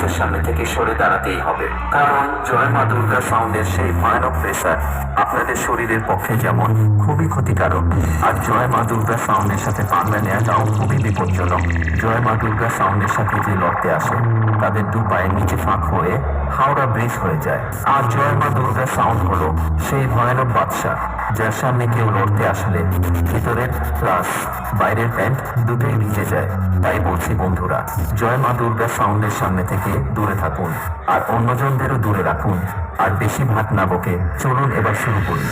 বক্সের সামনে থেকে সরে দাঁড়াতেই হবে, কারণ জয় মা দুর্গা সাউন্ডের সেই ভয়ানক প্রেসার আপনাদের শরীরের পক্ষে যেমন খুবই ক্ষতিকারক, আর জয় মা দুর্গা সাউন্ডের সাথে পাল্লা নেওয়াটাও খুবই বিপজ্জনক। জয় মা দুর্গা সাউন্ডের সাথে যে লড়তে আসে তাদের দু পায়ের নিচে ফাঁক হয়ে হাওড়া ব্রিজ হয়ে যায়। আর জয় মা দুর্গা সাউন্ড হলো সেই ভয়ানক বাদশা যার সামনে কেউ লড়তে আসলে ভিতরের প্লাস বাইরের প্যান্ট দুটোই ভিজে যায়। তাই বলছি বন্ধুরা, জয় মা দুর্গা সাউন্ডের সামনে থেকে দূরে থাকুন আর অন্যজনদেরও দূরে রাখুন। আর বেশি ভাত না বকে চলুন এবার শুরু করি।